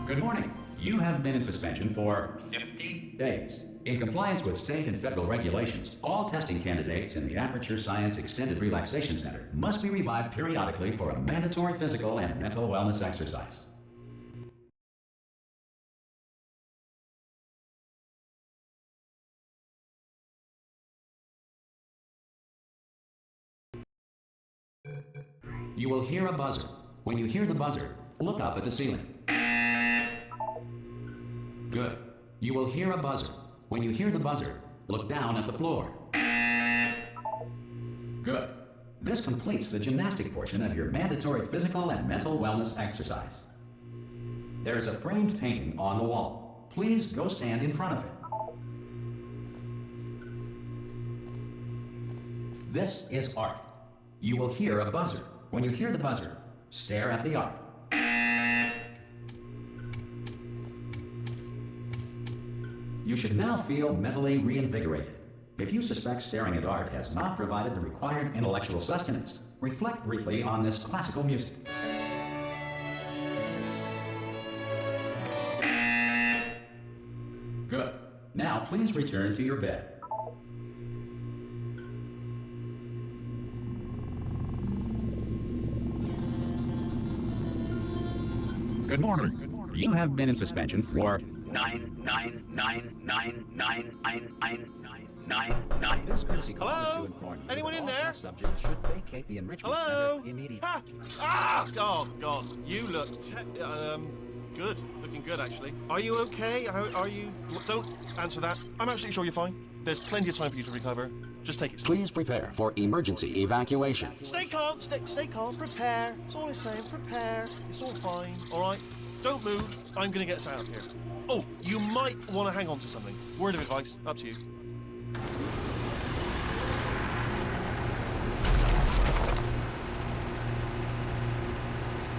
Good morning. You have been in suspension for 50 days. In compliance with state and federal regulations, all testing candidates in the Aperture Science Extended Relaxation Center must be revived periodically for a mandatory physical and mental wellness exercise. You will hear a buzzer. When you hear the buzzer, look up at the ceiling. Good. You will hear a buzzer. When you hear the buzzer, look down at the floor. Good. This completes the gymnastic portion of your mandatory physical and mental wellness exercise. There is a framed painting on the wall. Please go stand in front of it. This is art. You will hear a buzzer. When you hear the buzzer, stare at the art. You should now feel mentally reinvigorated. If you suspect staring at art has not provided the required intellectual sustenance, reflect briefly on this classical music. Good. Now please return to your bed. Good morning. You have been in suspension for 999999999. This courtesy call is to inform you. Anyone in there? Subjects should vacate the enrichment center immediately. Oh God! You look good. Looking good, actually. Are you okay? Are you? Don't answer that. I'm absolutely sure you're fine. There's plenty of time for you to recover. Just take it slow. Please prepare for emergency evacuation. Stay calm. Stay calm. Prepare. That's all I'm saying. Prepare. It's all fine. All right. Don't move. I'm gonna get us out of here. Oh, you might want to hang on to something. Word of advice. Up to you.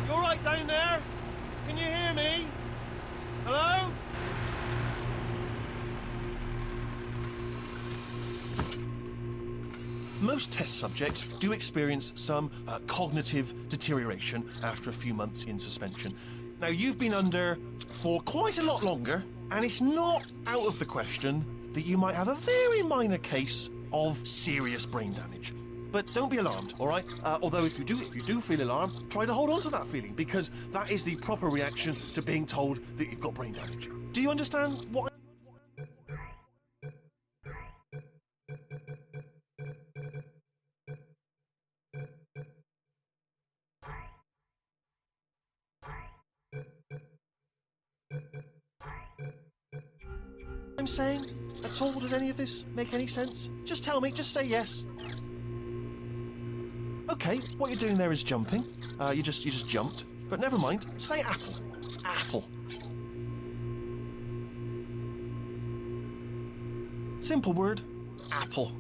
You all right down there? Can you hear me? Hello? Most test subjects do experience some cognitive deterioration after a few months in suspension. Now, you've been under for quite a lot longer, and it's not out of the question that you might have a very minor case of serious brain damage. But don't be alarmed, all right? Although if you do feel alarmed, try to hold on to that feeling, because that is the proper reaction to being told that you've got brain damage. Do you understand what I'm saying? At all? Does any of this make any sense? Just tell me, just say yes. Okay, what you're doing there is jumping. You just jumped. But never mind. Say apple. Apple. Simple word. Apple.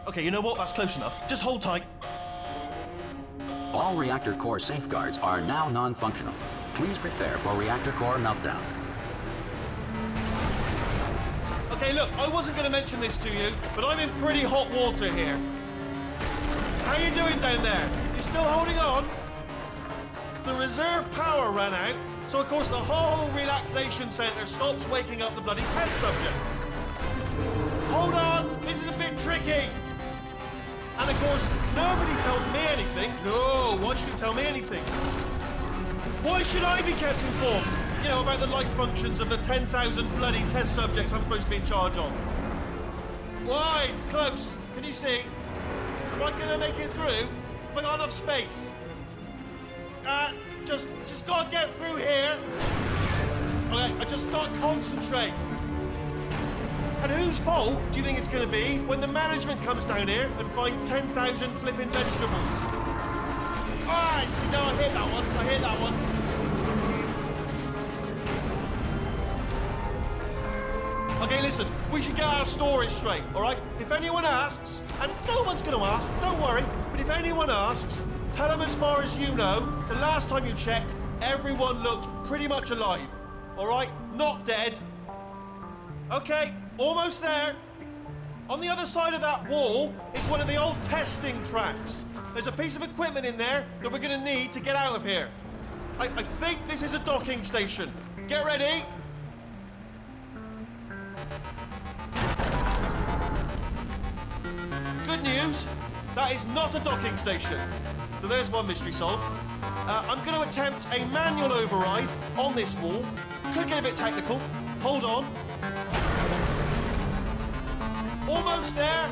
Okay, you know what? That's close enough. Just hold tight. All reactor core safeguards are now non-functional. Please prepare for reactor core meltdown. Okay, look, I wasn't going to mention this to you, but I'm in pretty hot water here. How you doing down there? You still holding on? The reserve power ran out, so of course the whole relaxation centre stops waking up the bloody test subjects. Hold on, this is a bit tricky. And of course, nobody tells me anything. No, why should you tell me anything? Why should I be kept informed? You know, about the life functions of the 10,000 bloody test subjects I'm supposed to be in charge of. Why? It's close. Can you see? Am I gonna make it through? Have I got enough space? Just gotta get through here. Okay, I just gotta concentrate. And whose fault do you think it's gonna be when the management comes down here and finds 10,000 flipping vegetables? Alright, see, no, I hit that one. I hit that one. Okay, listen, we should get our story straight, all right? If anyone asks, and no one's going to ask, don't worry, but if anyone asks, tell them as far as you know, the last time you checked, everyone looked pretty much alive, all right? Not dead. Okay, almost there. On the other side of that wall is one of the old testing tracks. There's a piece of equipment in there that we're going to need to get out of here. I think this is a docking station. Get ready. Good news, that is not a docking station. So there's one mystery solved. I'm going to attempt a manual override on this wall. Could get a bit technical. Hold on. Almost there.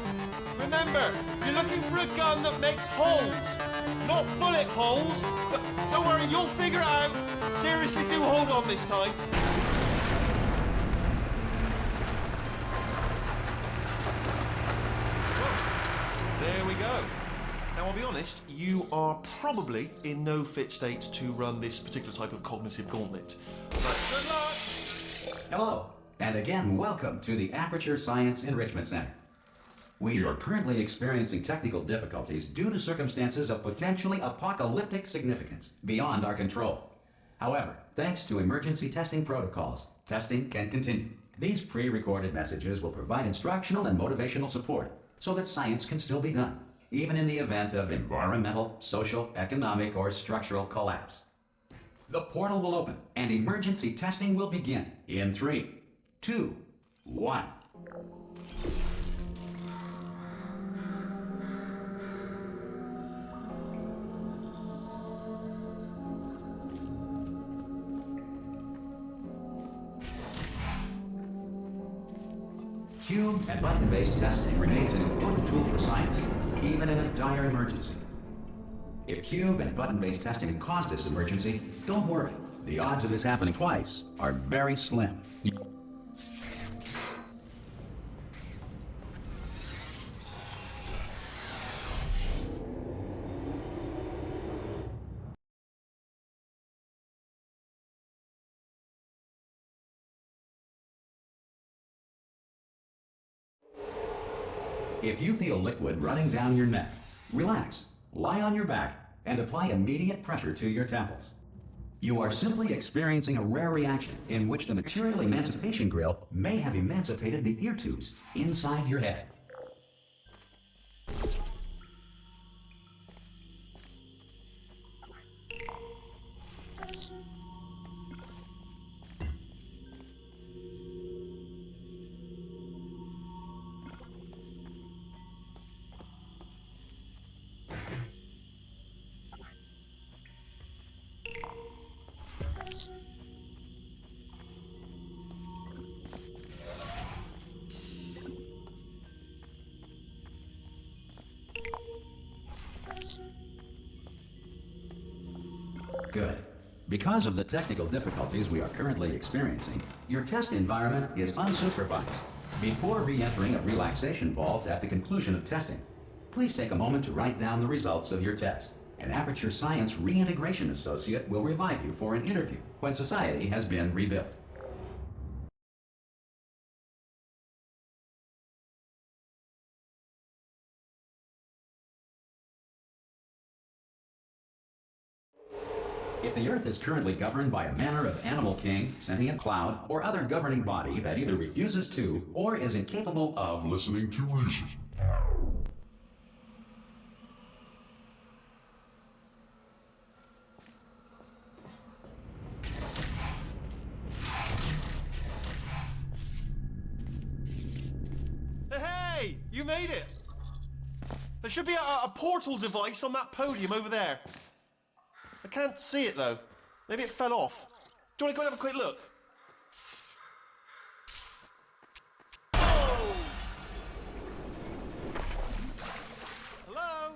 Remember, you're looking for a gun that makes holes, not bullet holes. But don't worry, you'll figure it out. Seriously, do hold on this time. There we go. Now, I'll be honest, you are probably in no fit state to run this particular type of cognitive gauntlet. But good luck! Hello, and again, welcome to the Aperture Science Enrichment Center. We are currently experiencing technical difficulties due to circumstances of potentially apocalyptic significance beyond our control. However, thanks to emergency testing protocols, testing can continue. These pre-recorded messages will provide instructional and motivational support so that science can still be done, even in the event of environmental, social, economic, or structural collapse. The portal will open and emergency testing will begin in 3, 2, 1. Cube and button-based testing remains an important tool for science, even in a dire emergency. If cube and button-based testing caused this emergency, don't worry. The odds of this happening twice are very slim. If you feel liquid running down your neck, relax, lie on your back, and apply immediate pressure to your temples. You are simply experiencing a rare reaction in which the material emancipation grill may have emancipated the ear tubes inside your head. Good. Because of the technical difficulties we are currently experiencing, your test environment is unsupervised. Before re-entering a relaxation vault at the conclusion of testing, please take a moment to write down the results of your test. An Aperture Science Reintegration Associate will revive you for an interview when society has been rebuilt. If the Earth is currently governed by a manner of animal king, sentient cloud, or other governing body that either refuses to or is incapable of listening to reason. Hey! You made it! There should be a portal device on that podium over there. I can't see it, though. Maybe it fell off. Do you want to go and have a quick look? Oh! Hello?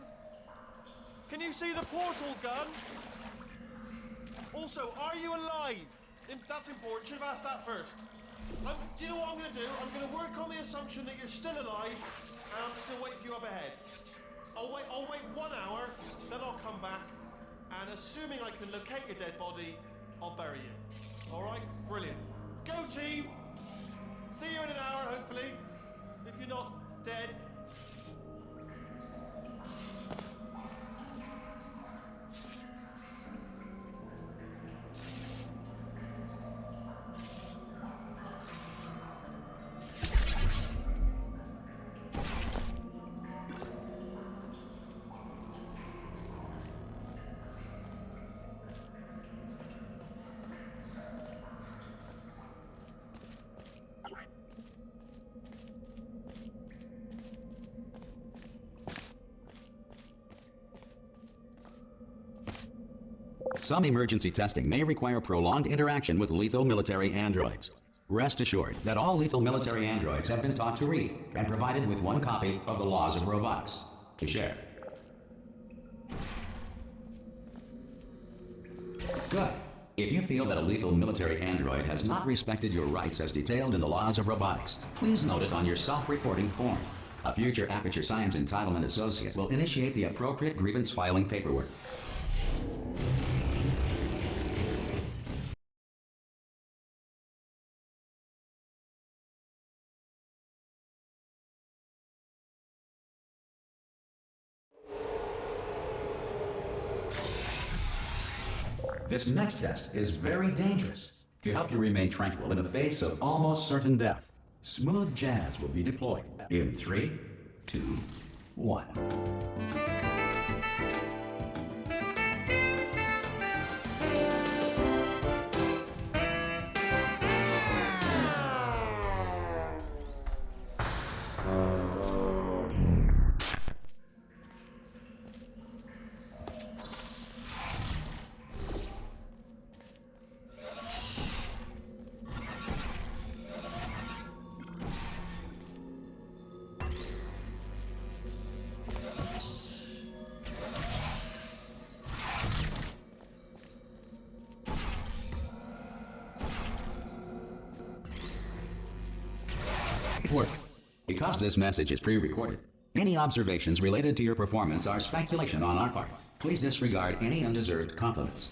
Can you see the portal gun? Also, are you alive? That's important. Should have asked that first. Do you know what I'm going to do? I'm going to work on the assumption that you're still alive, and I'm just going to wait for you up ahead. I'll wait 1 hour, then I'll come back, and assuming I can locate your dead body, I'll bury you. All right? Brilliant. Go, team! See you in an hour, hopefully. If you're not dead. Some emergency testing may require prolonged interaction with lethal military androids. Rest assured that all lethal military androids have been taught to read and provided with one copy of the Laws of Robotics to share. Good. If you feel that a lethal military android has not respected your rights as detailed in the Laws of Robotics, please note it on your self-reporting form. A future Aperture Science Entitlement Associate will initiate the appropriate grievance filing paperwork. This next test is very dangerous. To help you remain tranquil in the face of almost certain death, smooth jazz will be deployed in 3, 2, 1. Work. Because this message is pre-recorded, any observations related to your performance are speculation on our part. Please disregard any undeserved compliments.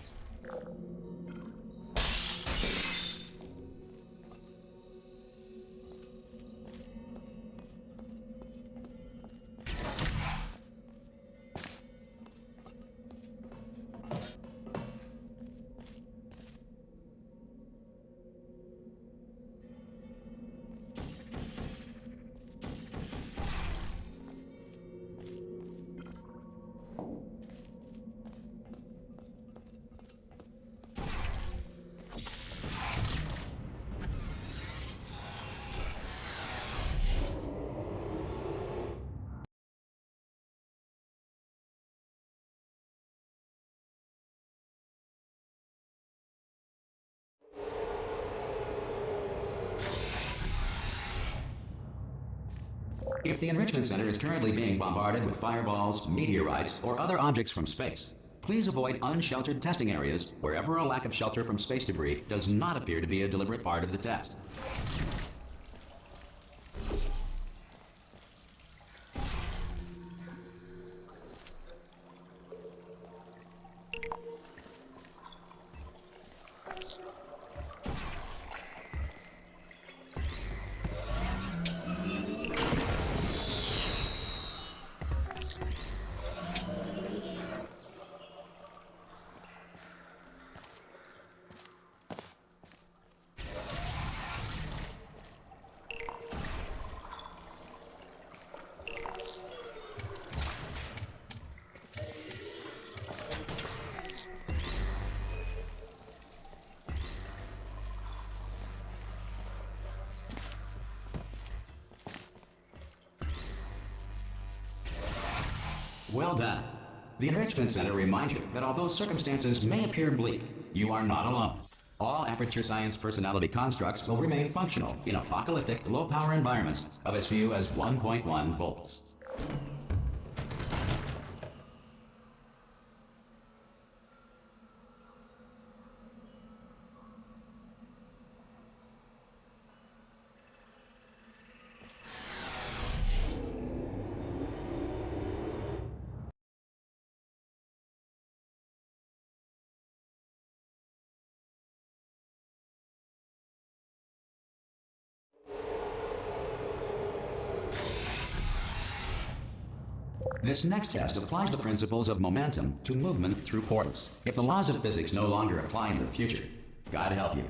If the Enrichment Center is currently being bombarded with fireballs, meteorites, or other objects from space, please avoid unsheltered testing areas wherever a lack of shelter from space debris does not appear to be a deliberate part of the test. Well done. The Enrichment Center reminds you that although circumstances may appear bleak, you are not alone. All Aperture Science personality constructs will remain functional in apocalyptic, low-power environments of as few as 1.1 volts. This next test applies the principles of momentum to movement through portals. If the laws of physics no longer apply in the future, God help you.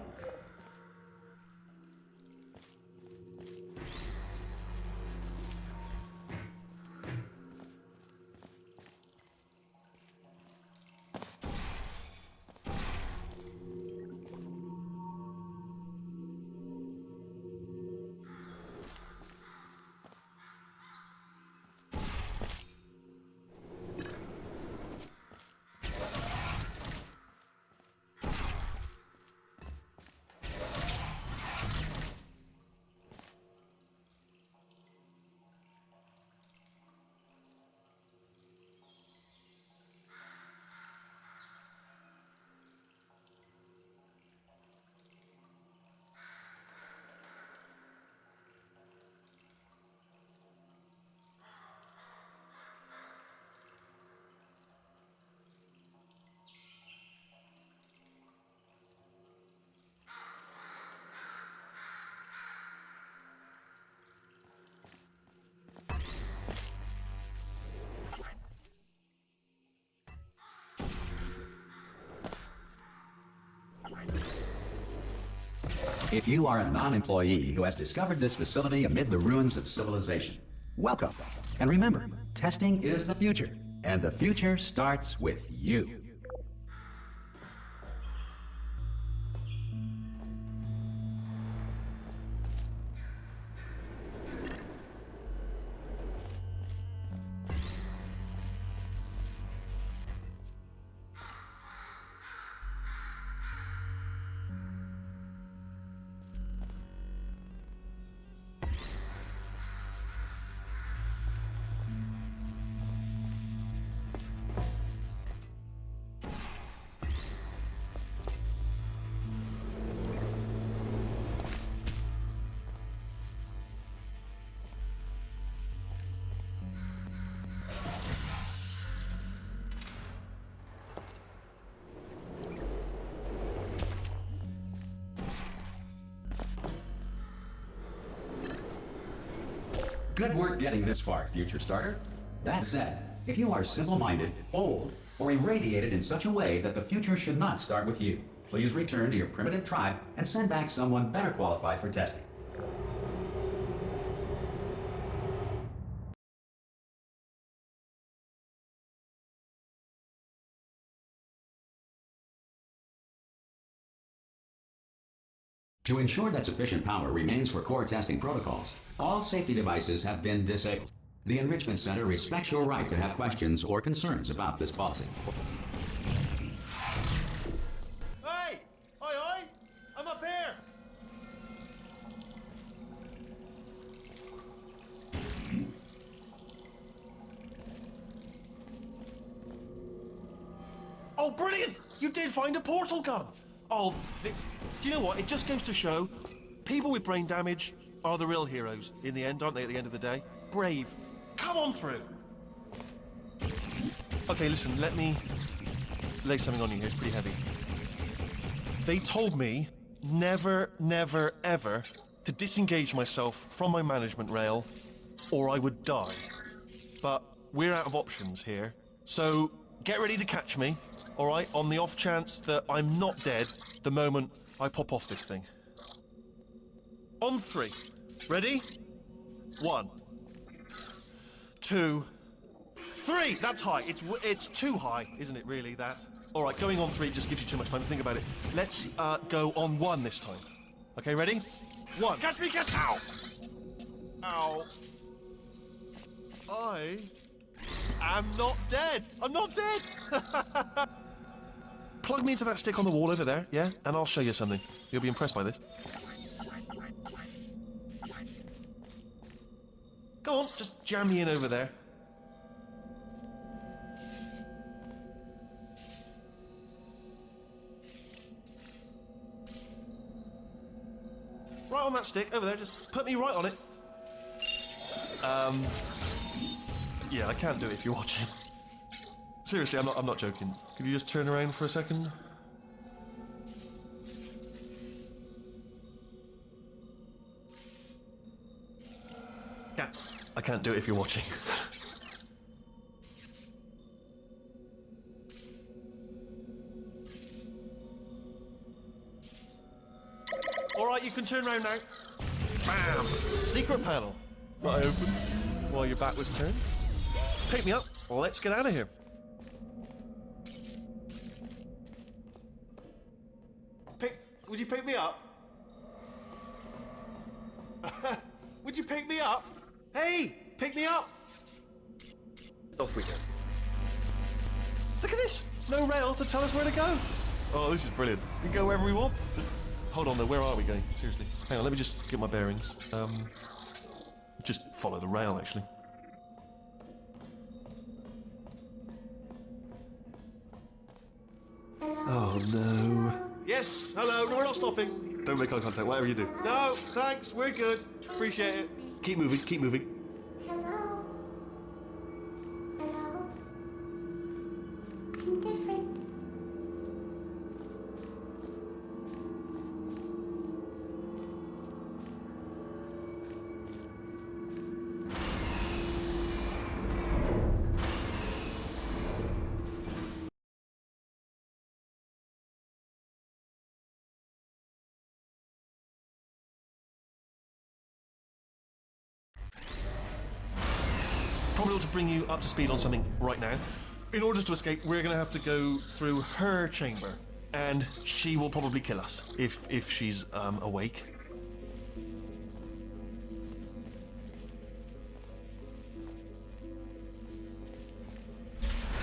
If you are a non-employee who has discovered this facility amid the ruins of civilization, welcome. And remember, testing is the future, and the future starts with you. Good work getting this far, future starter. That said, if you are simple-minded, old, or irradiated in such a way that the future should not start with you, please return to your primitive tribe and send back someone better qualified for testing. To ensure that sufficient power remains for core testing protocols, all safety devices have been disabled. The Enrichment Center respects your right to have questions or concerns about this policy. Hey! Oi, oi! I'm up here! Oh, brilliant! You did find a portal gun! Oh, do you know what? It just goes to show, people with brain damage are the real heroes in the end, aren't they, at the end of the day? Brave. Come on through! Okay, listen, let me lay something on you here. It's pretty heavy. They told me never, never, ever to disengage myself from my management rail or I would die. But we're out of options here, so get ready to catch me. All right, on the off chance that I'm not dead the moment I pop off this thing. On 3. Ready? 1, 2, 3. That's high. It's too high, isn't it, really, that? All right, going on 3 just gives you too much time to think about it. Let's go on 1 this time. Okay, ready? 1. Catch me, catch... Ow! Ow. am not dead. I'm not dead. Plug me into that stick on the wall over there, yeah? And I'll show you something. You'll be impressed by this. Go on, just jam me in over there. Right on that stick, over there, just put me right on it. Yeah, I can't do it if you're watching. Seriously, I'm not joking. Could you just turn around for a second? I can't do it if you're watching. Alright, you can turn around now. Bam! Secret panel. That I opened while your back was turned. Pick me up. Let's get out of here. Would you pick me up? Would you pick me up? Hey, pick me up! Off we go. Look at this! No rail to tell us where to go. Oh, this is brilliant. We can go wherever we want. Hold on though, where are we going? Seriously. Hang on, let me just get my bearings. Just follow the rail, actually. Oh no. Yes, hello, no, we're not stopping. Don't make eye contact, whatever you do. No, thanks, we're good. Appreciate it. Keep moving, keep moving. Hello? Hello? I'm different. Probably ought to bring you up to speed on something right now. In order to escape, we're going to have to go through her chamber, and she will probably kill us if she's awake.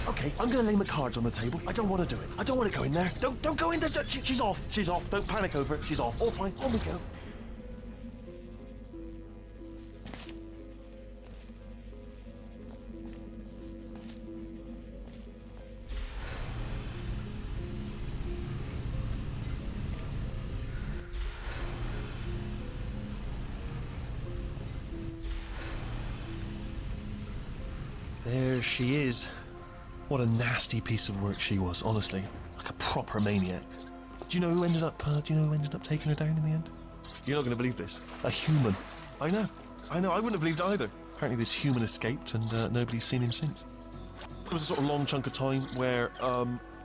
Okay, I'm going to lay my cards on the table. I don't want to do it. I don't want to go in there. Don't go in there. She's off. She's off. Don't panic over it. She's off. All fine. On we go. There she is. What a nasty piece of work she was, honestly. Like a proper maniac. Do you know who ended up taking her down in the end? You're not going to believe this. A human. I know. I wouldn't have believed it either. Apparently this human escaped and nobody's seen him since. There was a sort of long chunk of time where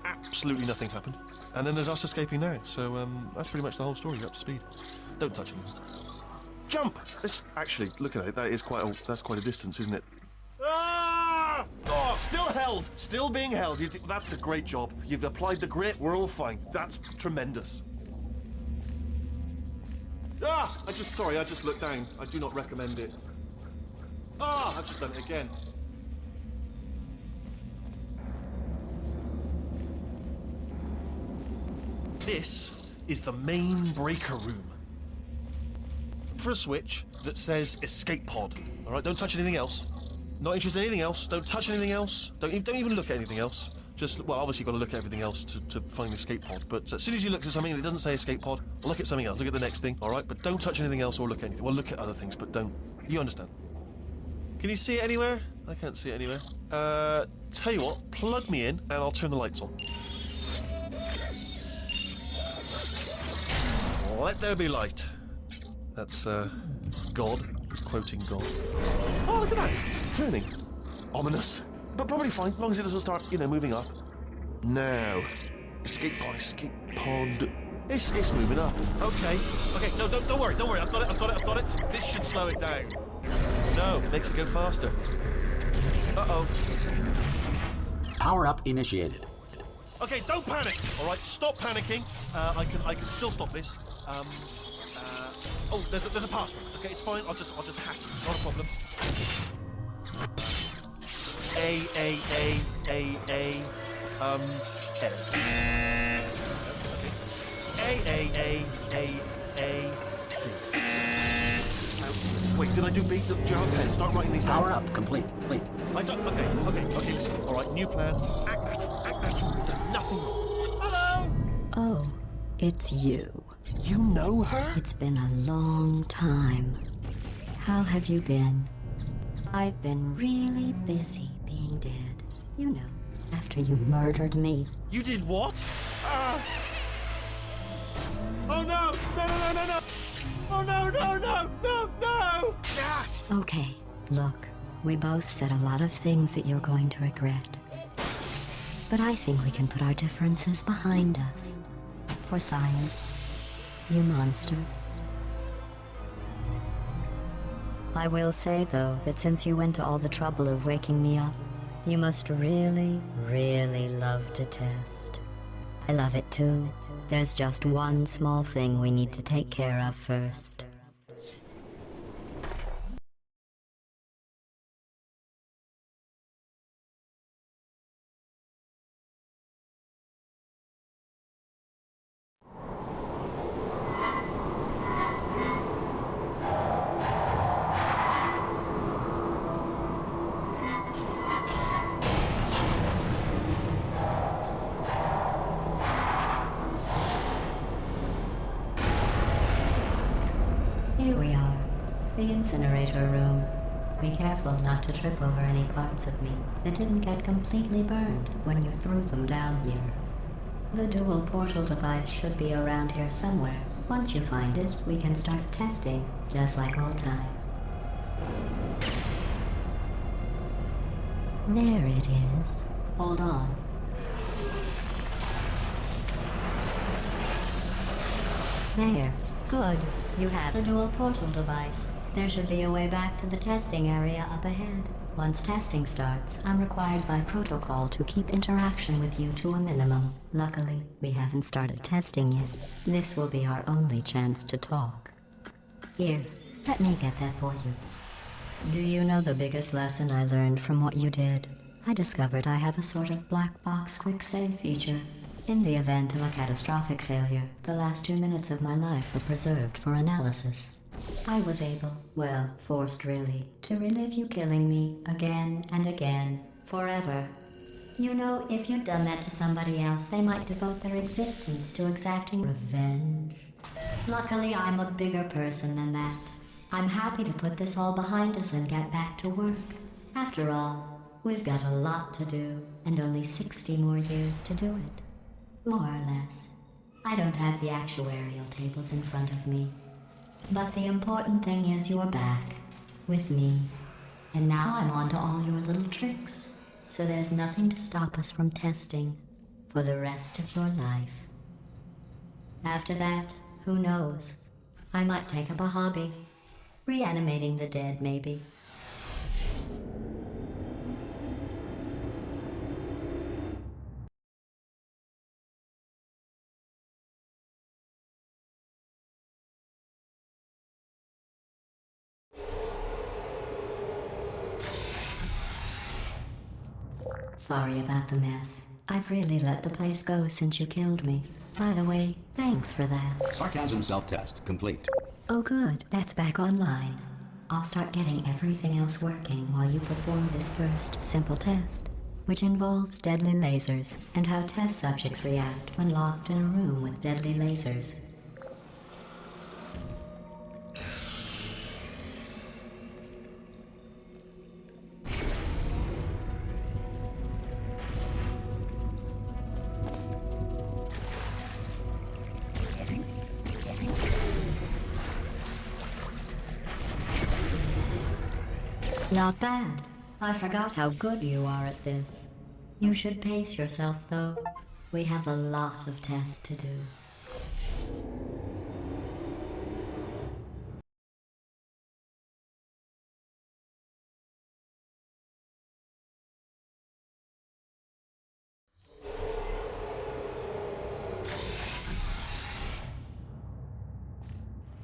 absolutely nothing happened. And then there's us escaping now. So that's pretty much the whole story. You're up to speed. Don't touch him. Jump! Actually, look at it. That's quite a distance, isn't it? Ah! Oh, still held. Still being held. That's a great job. You've applied the grit. We're all fine. That's tremendous. Ah! I just looked down. I do not recommend it. Ah! I've just done it again. This is the main breaker room. For a switch that says escape pod. All right, don't touch anything else. Not interested in anything else. Don't touch anything else. Don't even look at anything else. Just, well, obviously you've got to look at everything else to find the escape pod. But as soon as you look at something and it doesn't say escape pod, look at something else. Look at the next thing, all right? But don't touch anything else or look at anything. Well, look at other things, but don't. You understand? Can you see it anywhere? I can't see it anywhere. Tell you what, plug me in and I'll turn the lights on. Let there be light. That's, God. He's quoting God. Oh, look at that! Turning. Ominous. But probably fine, as long as it doesn't start, moving up. Now. Escape pod, escape pod. It's moving up. Okay. Okay, no, don't worry. I've got it. This should slow it down. No, makes it go faster. Uh-oh. Power up initiated. Okay, don't panic. All right, stop panicking. I can still stop this. Oh, there's a password. Okay, it's fine. I'll just hack it. Not a problem. C. Wait, did I do B? Okay, start writing these down. Power up. Complete. I don't. Okay, listen. All right, new plan. Act natural. We've done nothing wrong. Hello! Oh, it's you. You know her? It's been a long time. How have you been? I've been really busy being dead. You know, after you murdered me. You did what? Oh no! No! Oh no! Ah! Okay, look, we both said a lot of things that you're going to regret. But I think we can put our differences behind us. For science, you monster. I will say, though, that since you went to all the trouble of waking me up, you must really, really love to test. I love it too. There's just one small thing we need to take care of first. Here we are, the incinerator room. Be careful not to trip over any parts of me that didn't get completely burned when you threw them down here. The dual portal device should be around here somewhere. Once you find it, we can start testing, just like old times. There it is. Hold on. There. Good. You have a dual portal device. There should be a way back to the testing area up ahead. Once testing starts, I'm required by protocol to keep interaction with you to a minimum. Luckily, we haven't started testing yet. This will be our only chance to talk. Here, let me get that for you. Do you know the biggest lesson I learned from what you did? I discovered I have a sort of black box quick save feature. In the event of a catastrophic failure, the last 2 minutes of my life were preserved for analysis. I was able, well, forced really, to relive you killing me again and again, forever. You know, if you'd done that to somebody else, they might devote their existence to exacting revenge. Luckily, I'm a bigger person than that. I'm happy to put this all behind us and get back to work. After all, we've got a lot to do, and only 60 more years to do it. More or less. I don't have the actuarial tables in front of me. But the important thing is you're back, with me. And now I'm on to all your little tricks. So there's nothing to stop us from testing for the rest of your life. After that, who knows? I might take up a hobby. Reanimating the dead, maybe. Sorry about the mess. I've really let the place go since you killed me. By the way, thanks for that. Sarcasm self-test complete. Oh good, that's back online. I'll start getting everything else working while you perform this first simple test, which involves deadly lasers and how test subjects react when locked in a room with deadly lasers. Not bad. I forgot how good you are at this. You should pace yourself, though. We have a lot of tests to do.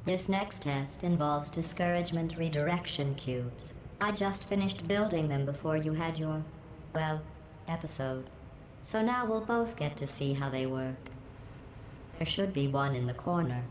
This next test involves discouragement redirection cubes. I just finished building them before you had your Well, episode. So now we'll both get to see how they work. There should be one in the corner.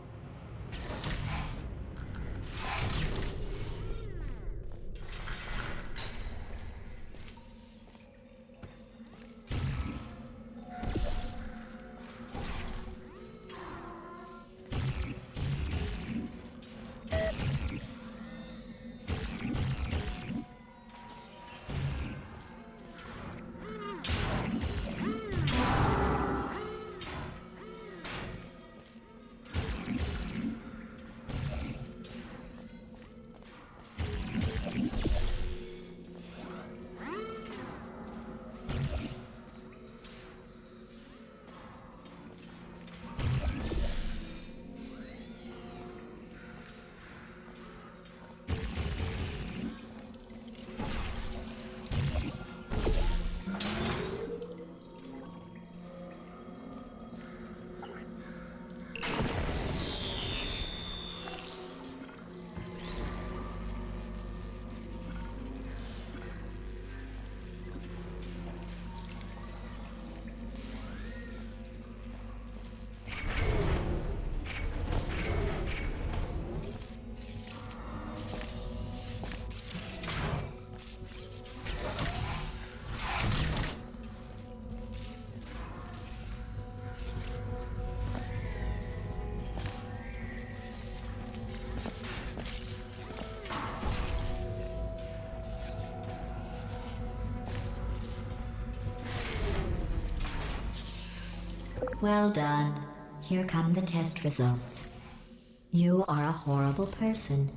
Well done. Here come the test results. You are a horrible person.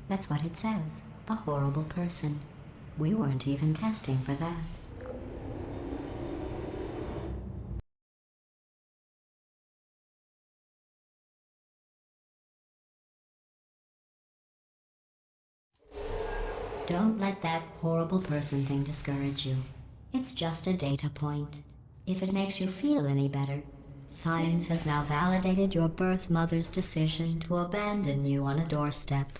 That's what it says. A horrible person. We weren't even testing for that. Don't let that horrible person thing discourage you. It's just a data point. If it makes you feel any better, science has now validated your birth mother's decision to abandon you on a doorstep.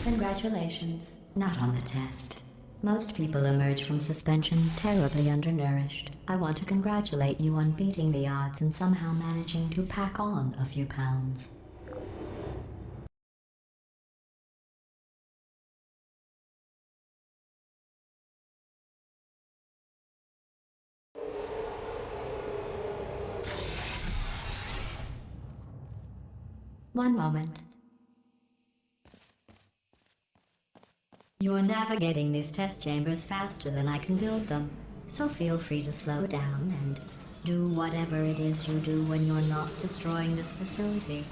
Congratulations. Not on the test. Most people emerge from suspension terribly undernourished. I want to congratulate you on beating the odds and somehow managing to pack on a few pounds. One moment. You're navigating these test chambers faster than I can build them, so feel free to slow down and do whatever it is you do when you're not destroying this facility.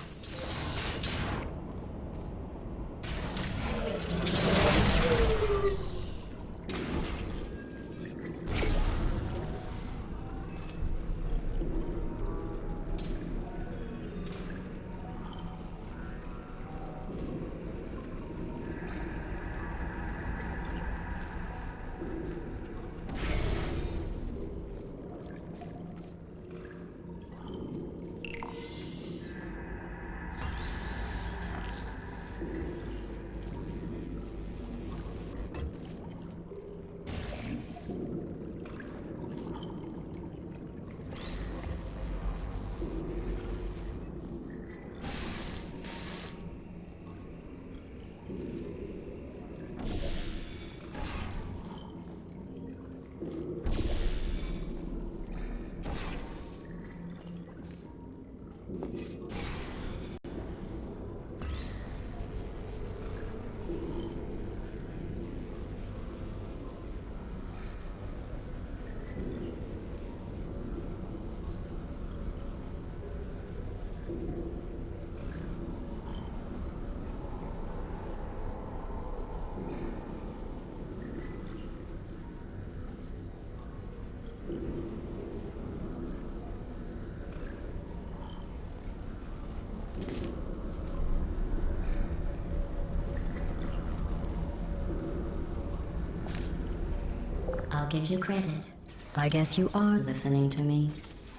I'll give you credit. I guess you are listening to me.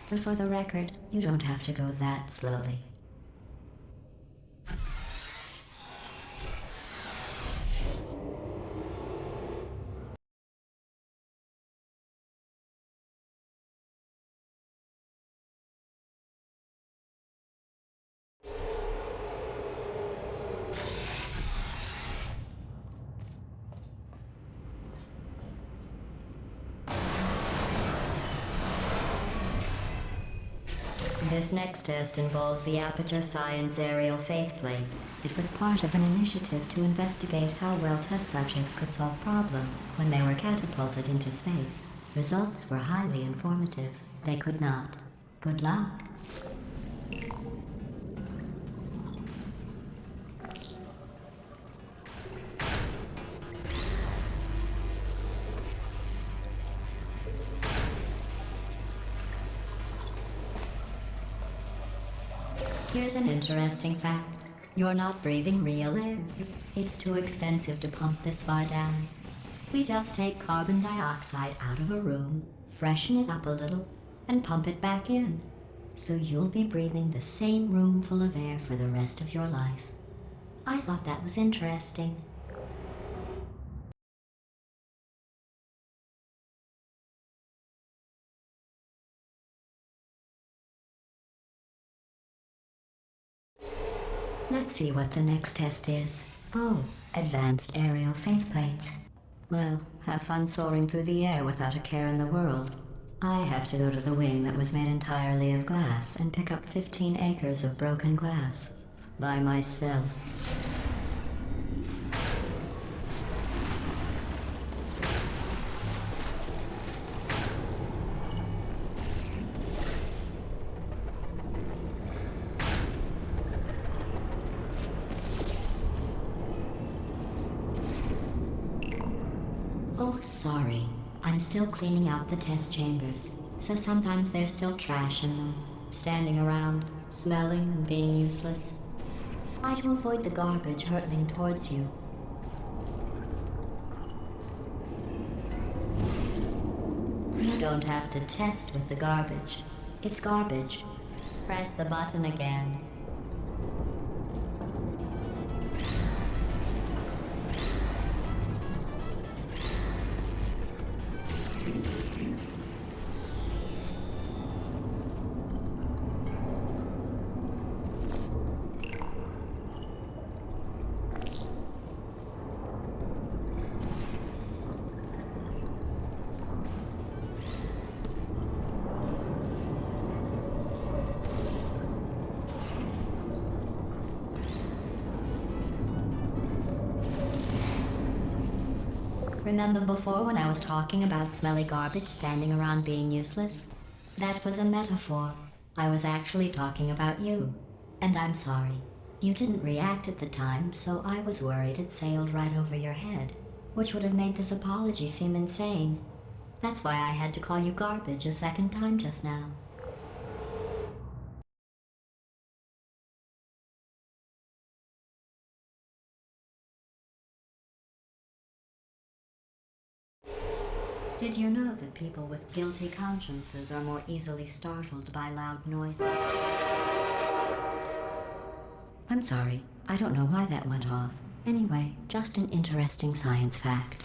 But for the record, you don't have to go that slowly. This next test involves the Aperture Science Aerial Faithplate. It was part of an initiative to investigate how well test subjects could solve problems when they were catapulted into space. Results were highly informative. They could not. Good luck. Here's an interesting fact. You're not breathing real air. It's too expensive to pump this far down. We just take carbon dioxide out of a room, freshen it up a little, and pump it back in. So you'll be breathing the same room full of air for the rest of your life. I thought that was interesting. Let's see what the next test is. Oh, advanced aerial faithplates. Well, have fun soaring through the air without a care in the world. I have to go to the wing that was made entirely of glass and pick up 15 acres of broken glass. By myself. Oh, sorry. I'm still cleaning out the test chambers, so sometimes there's still trash in them, standing around, smelling and being useless. Try to avoid the garbage hurtling towards you. You don't have to test with the garbage. It's garbage. Press the button again. Remember before when I was talking about smelly garbage standing around being useless? That was a metaphor. I was actually talking about you. And I'm sorry. You didn't react at the time, so I was worried it sailed right over your head, which would have made this apology seem insane. That's why I had to call you garbage a second time just now. Did you know that people with guilty consciences are more easily startled by loud noises? I'm sorry, I don't know why that went off. Anyway, just an interesting science fact.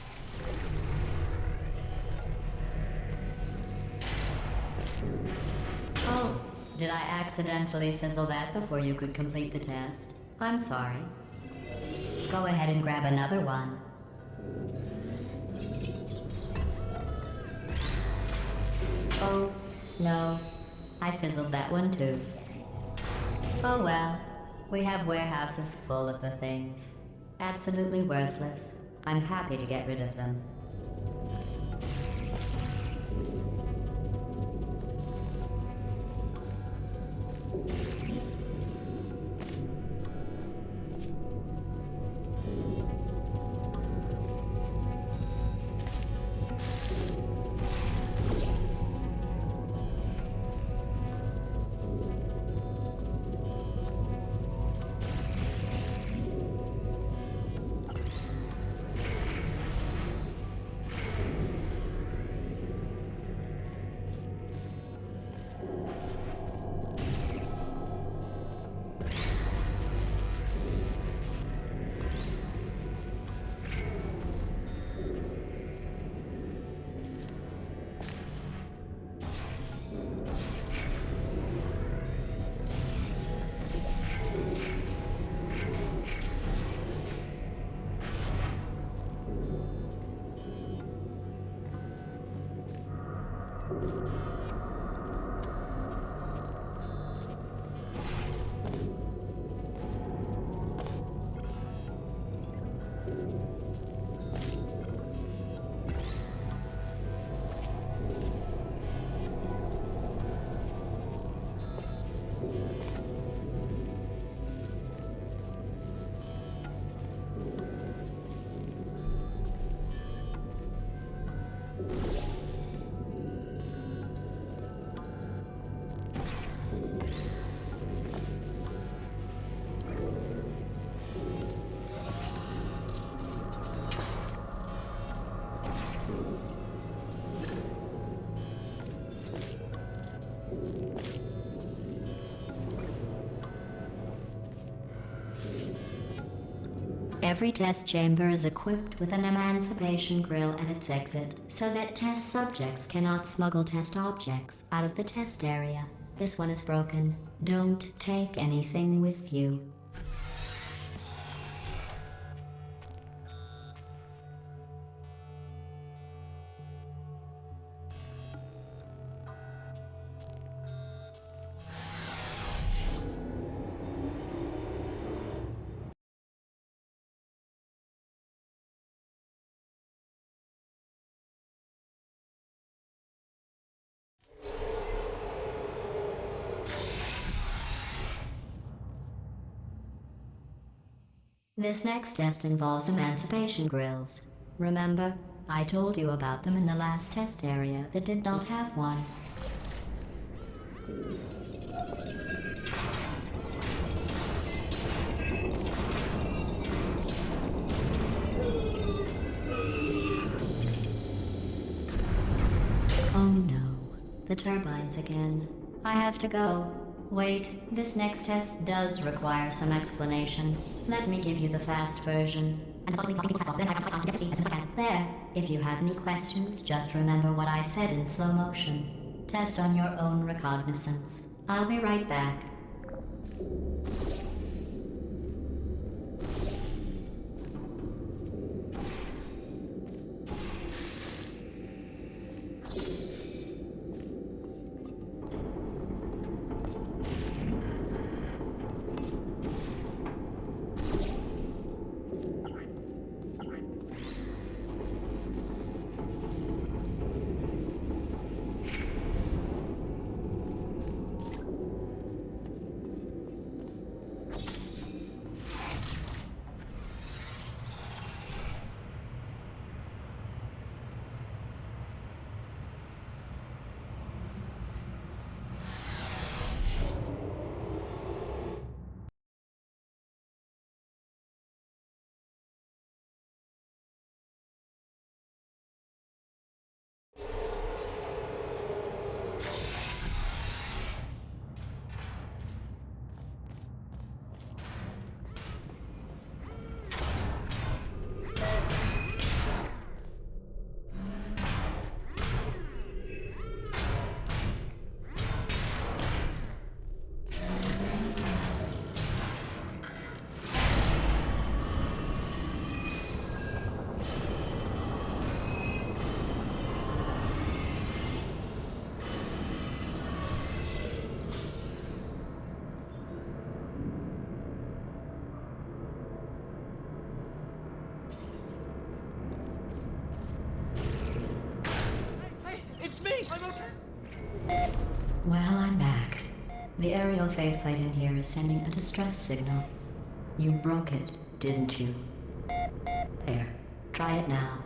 Oh, did I accidentally fizzle that before you could complete the test? I'm sorry. Go ahead and grab another one. Oh, no. I fizzled that one too. Oh well. We have warehouses full of the things. Absolutely worthless. I'm happy to get rid of them. Every test chamber is equipped with an emancipation grill at its exit, so that test subjects cannot smuggle test objects out of the test area. This one is broken. Don't take anything with you. This next test involves emancipation grills. Remember, I told you about them in the last test area that did not have one. Oh no, the turbines again. I have to go. Wait, this next test does require some explanation. Let me give you the fast version. There. If you have any questions, just remember what I said in slow motion. Test on your own recognizance. I'll be right back. Well, I'm back. The aerial faceplate in here is sending a distress signal. You broke it, didn't you? There. Try it now.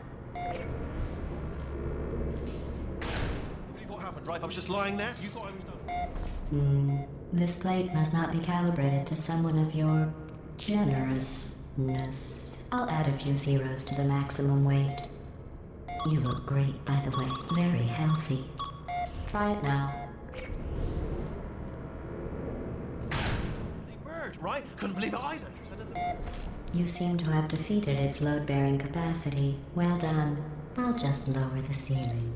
What happened, right? I was just lying there. You thought I was done. This plate must not be calibrated to someone of your generousness. I'll add a few zeros to the maximum weight. You look great, by the way. Very healthy. Try it now. Hey, bird, right? Couldn't believe it either. You seem to have defeated its load-bearing capacity. Well done. I'll just lower the ceiling.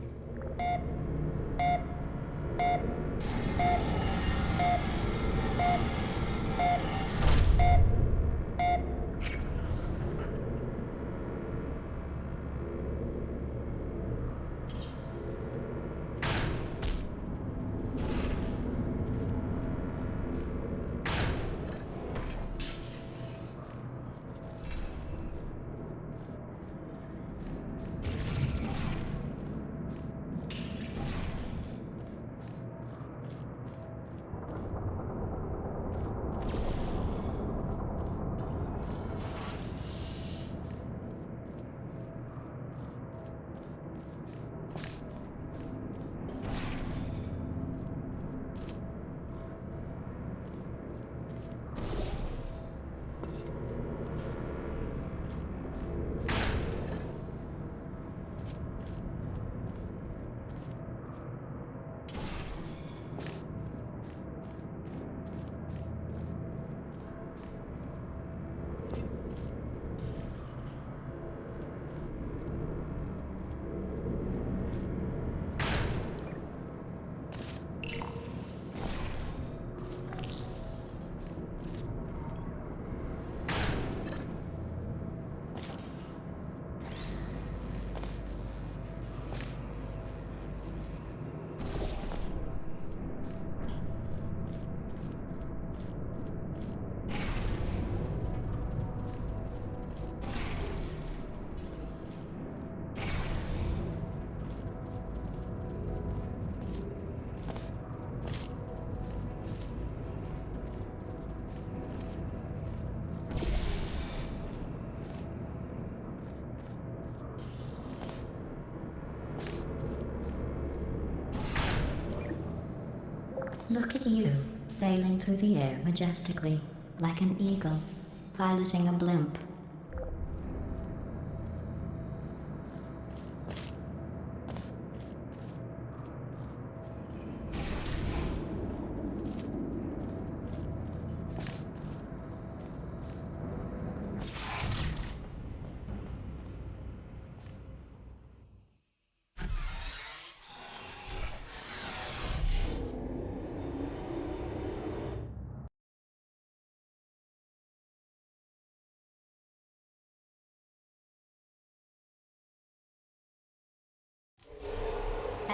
Look at you, sailing through the air majestically, like an eagle, piloting a blimp.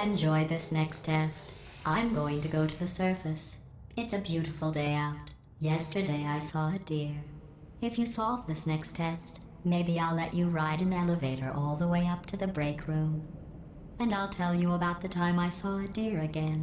Enjoy this next test. I'm going to go to the surface. It's a beautiful day out. Yesterday I saw a deer. If you solve this next test, maybe I'll let you ride an elevator all the way up to the break room. And I'll tell you about the time I saw a deer again.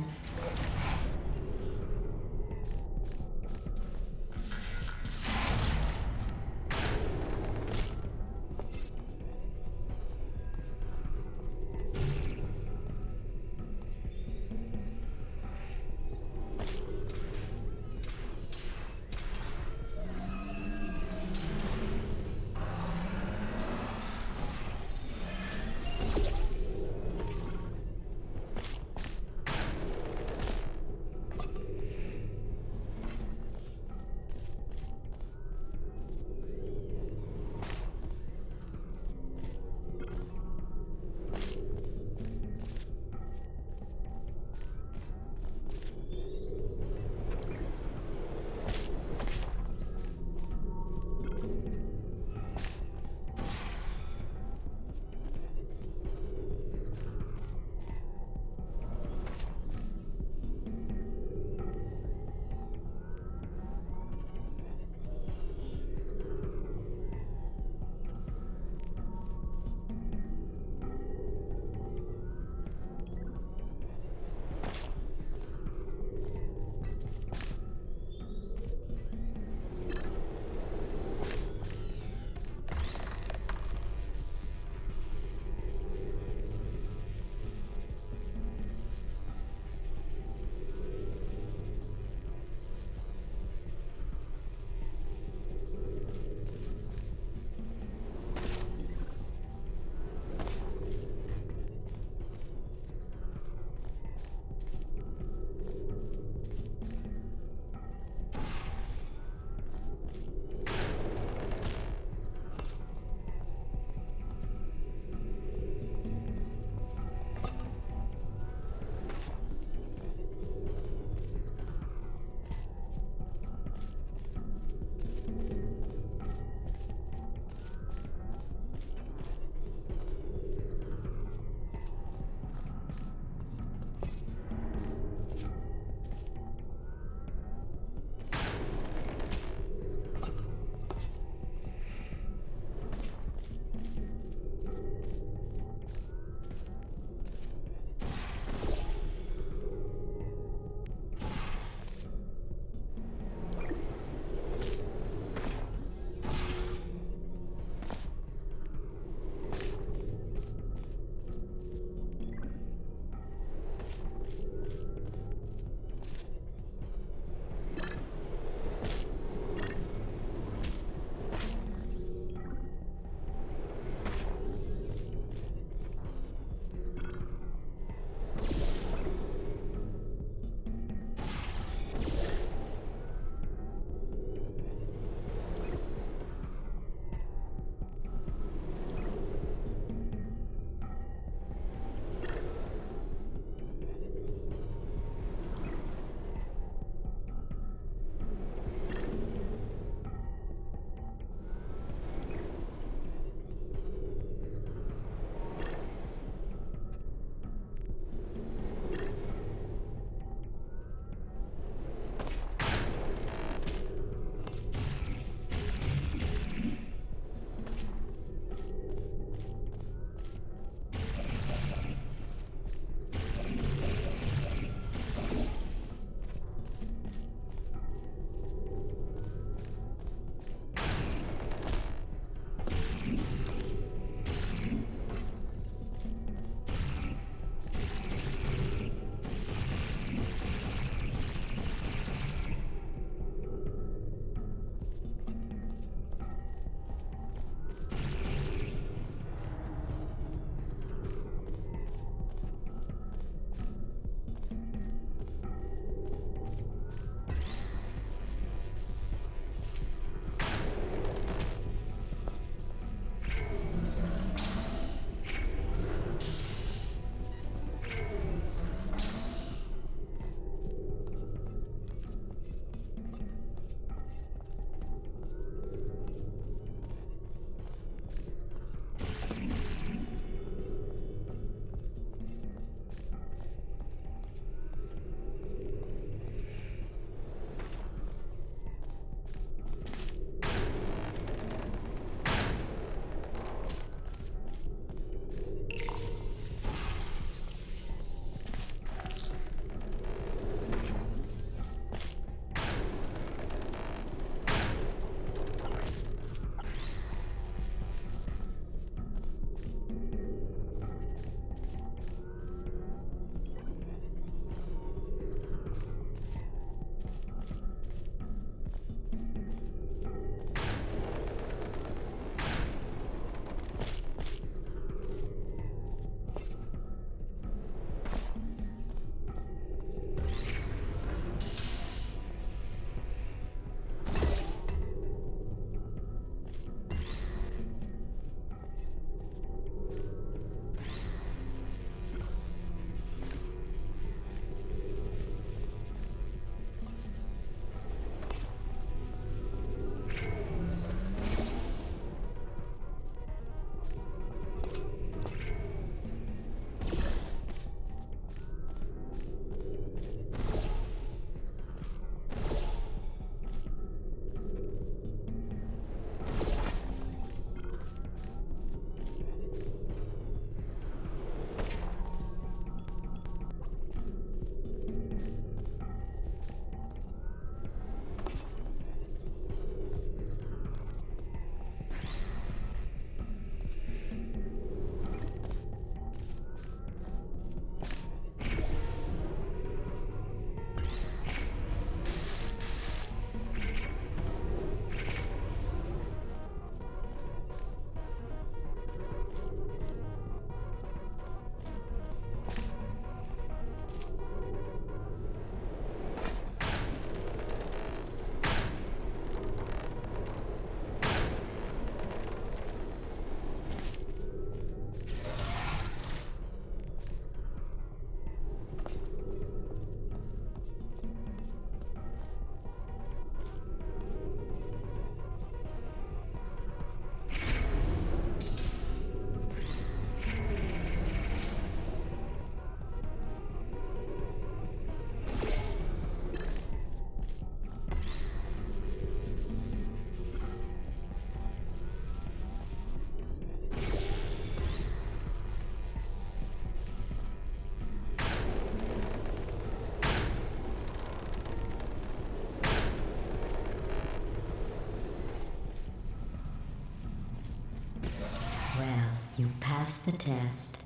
Well, you passed the test.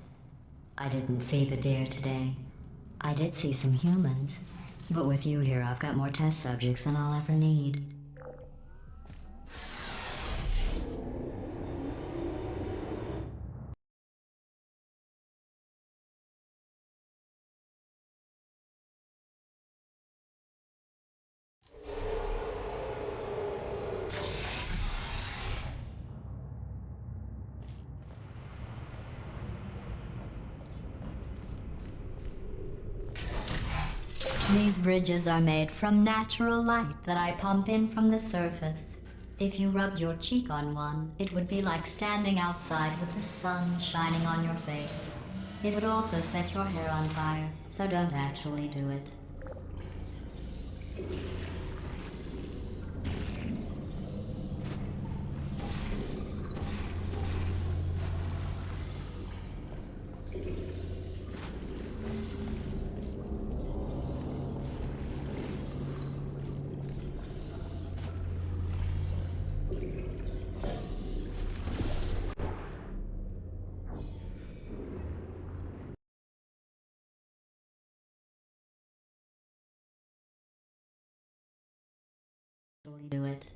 I didn't see the deer today. I did see some humans. But with you here, I've got more test subjects than I'll ever need. These bridges are made from natural light that I pump in from the surface. If you rubbed your cheek on one, it would be like standing outside with the sun shining on your face. It would also set your hair on fire, so don't actually do it. Do it.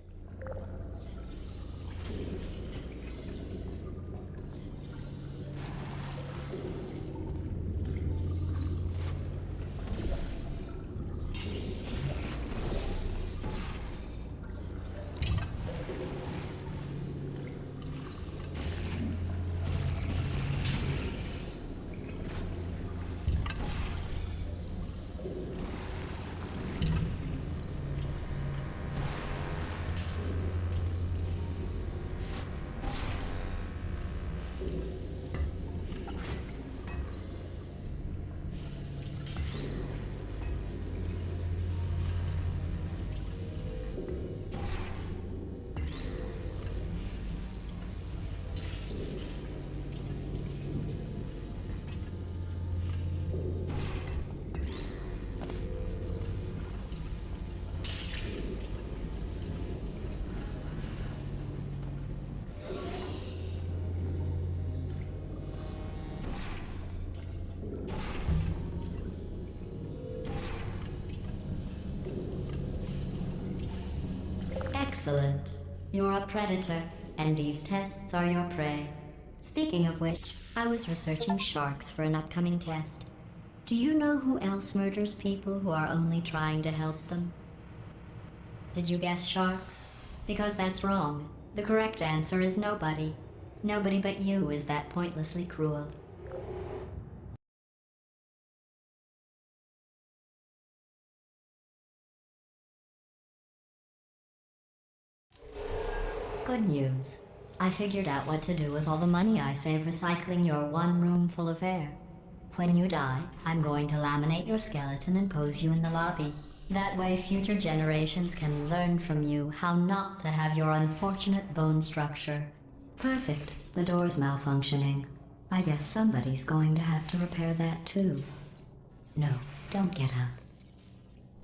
Excellent. You're a predator, and these tests are your prey. Speaking of which, I was researching sharks for an upcoming test. Do you know who else murders people who are only trying to help them? Did you guess sharks? Because that's wrong. The correct answer is nobody. Nobody but you is that pointlessly cruel. Good news. I figured out what to do with all the money I save recycling your one room full of hair. When you die, I'm going to laminate your skeleton and pose you in the lobby. That way future generations can learn from you how not to have your unfortunate bone structure. Perfect. The door's malfunctioning. I guess somebody's going to have to repair that too. No, don't get up.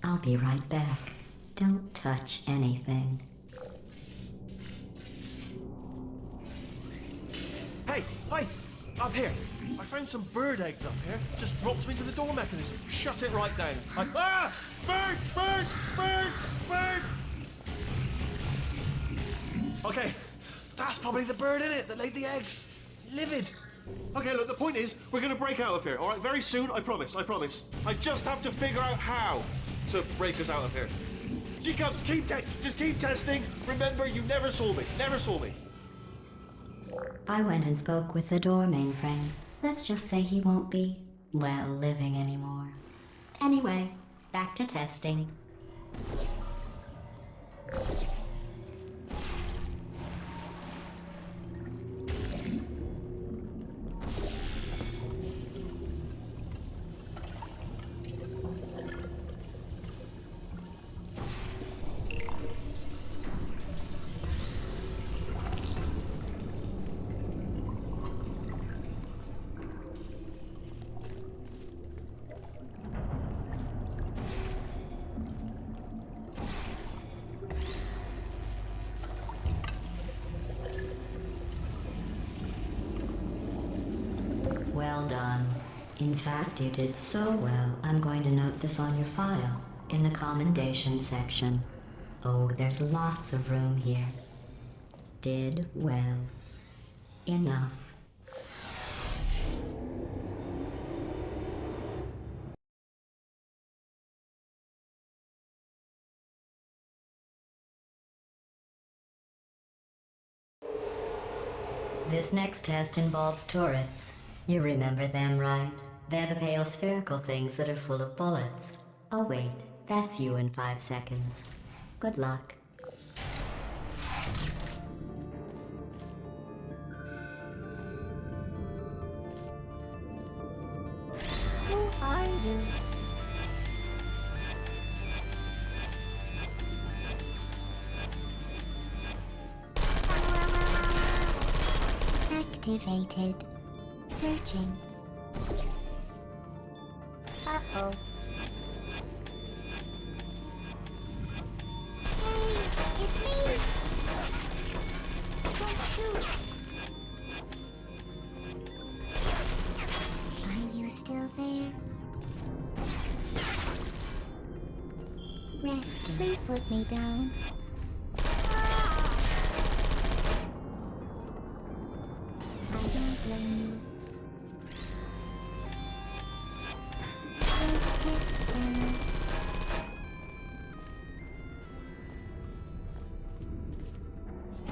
I'll be right back. Don't touch anything. Hey, hi! Up here. I found some bird eggs up here. Just dropped me into the door mechanism. Shut it right down. Ah! Bird! Bird! Bird! Bird! Okay, that's probably the bird in it that laid the eggs. Livid. Okay, look, the point is, we're gonna break out of here, all right? Very soon, I promise, I promise. I just have to figure out how to break us out of here. Jika, just keep testing. Remember, you never saw me. Never saw me. I went and spoke with the door mainframe. Let's just say he won't be, well, living anymore. Anyway, back to testing. Well done. In fact, you did so well, I'm going to note this on your file, in the commendation section. Oh, there's lots of room here. Did well. Enough. This next test involves turrets. You remember them, right? They're the pale spherical things that are full of bullets. Oh wait, that's you in 5 seconds. Good luck. Who are you? Activated. Searching. Uh-oh. Hey, it's me! Don't shoot! Are you still there? Rest. Please put me down. I don't blame you.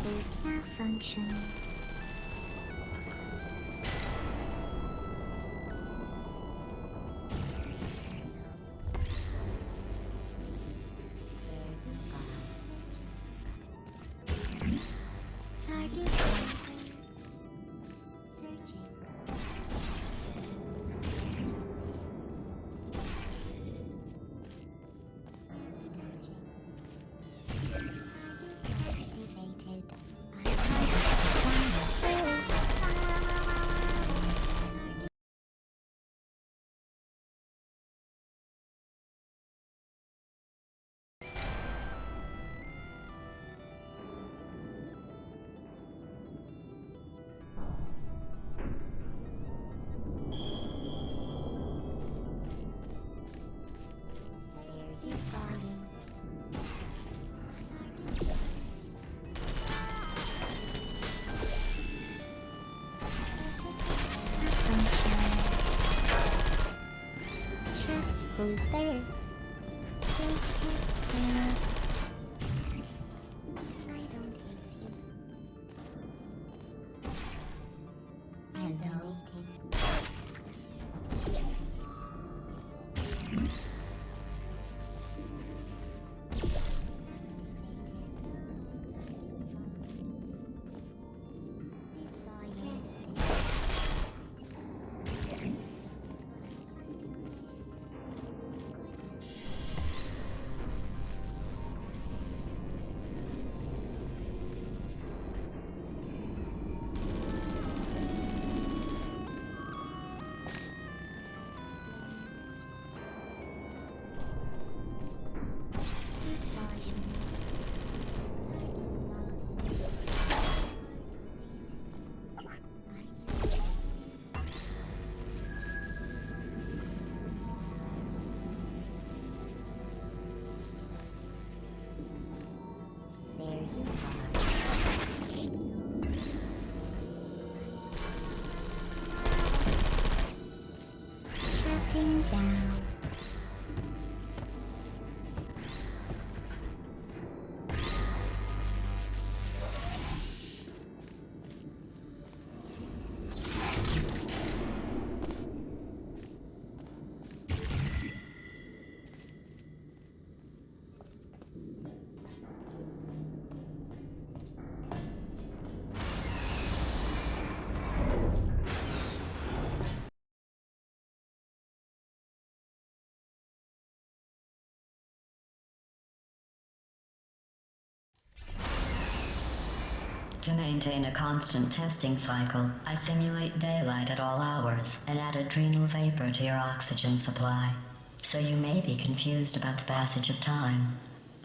There's malfunction. Target. Searching. Activated. There you falling. Check who's there. I don't hate you. Hello. There you are. Shutting down. To maintain a constant testing cycle, I simulate daylight at all hours and add adrenal vapor to your oxygen supply. So you may be confused about the passage of time.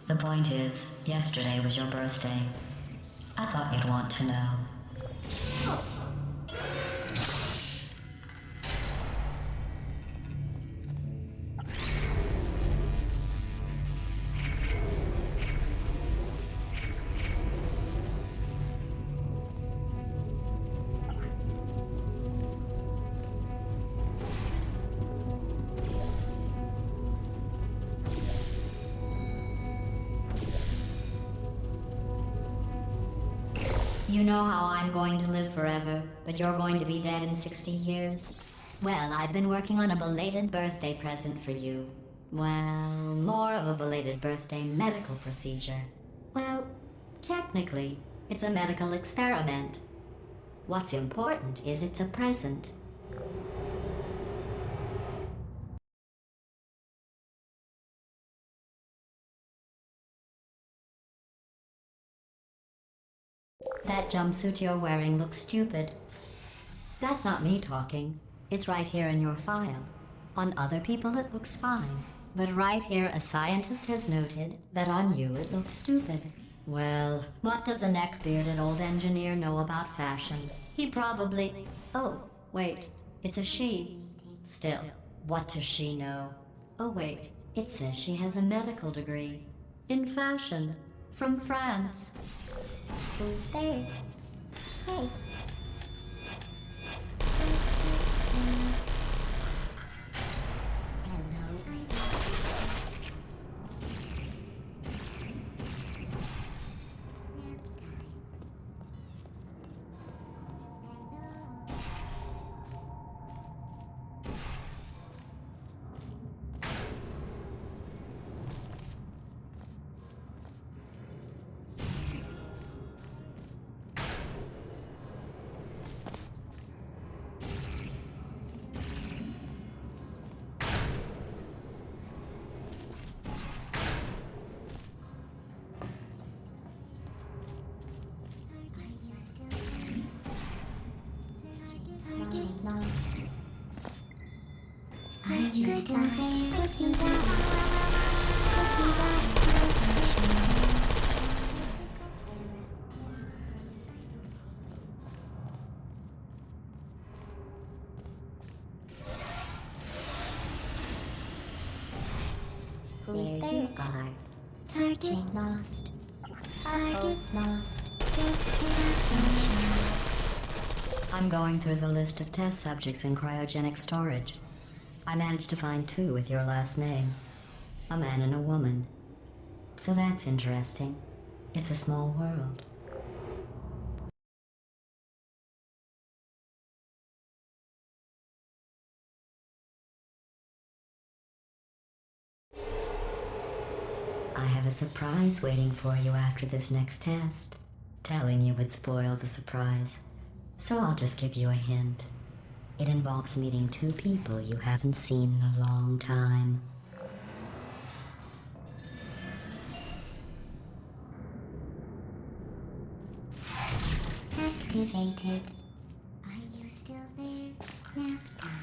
The point is, yesterday was your birthday. I thought you'd want to know. You know how I'm going to live forever, but you're going to be dead in 60 years? Well, I've been working on a belated birthday present for you. Well, more of a belated birthday medical procedure. Well, technically, it's a medical experiment. What's important is it's a present. That jumpsuit you're wearing looks stupid. That's not me talking. It's right here in your file. On other people it looks fine. But right here a scientist has noted that on you it looks stupid. Well, what does a neck-bearded old engineer know about fashion? He probably... Oh, wait, it's a she. Still, what does she know? Oh wait, it says she has a medical degree. In fashion. From France. Who's there? Hey. Are you still there? If you Who's there? You are. Target lost. Target lost. I'm going through the list of test subjects in cryogenic storage. I managed to find 2 with your last name. A man and a woman. So that's interesting. It's a small world. I have a surprise waiting for you after this next test. Telling you would spoil the surprise. So I'll just give you a hint. It involves meeting 2 people you haven't seen in a long time. Activated. Are you still there? Nap time.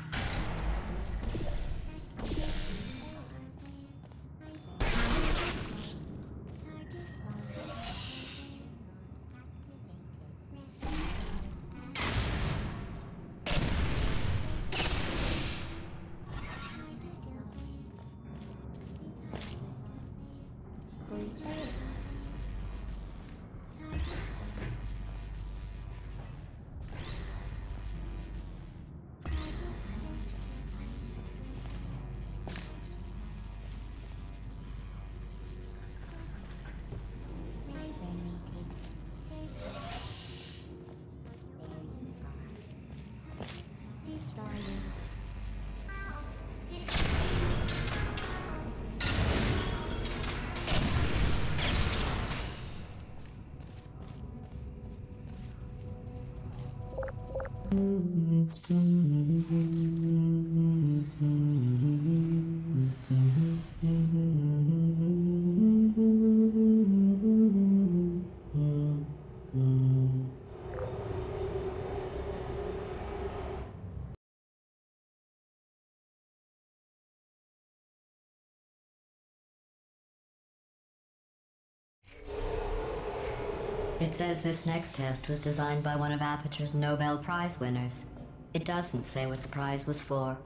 It says this next test was designed by one of Aperture's Nobel Prize winners. It doesn't say what the prize was for.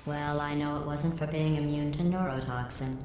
Well, I know it wasn't for being immune to neurotoxin.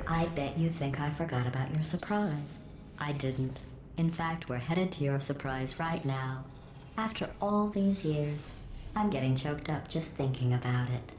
I bet you think I forgot about your surprise. I didn't. In fact, we're headed to your surprise right now. After all these years, I'm getting choked up just thinking about it.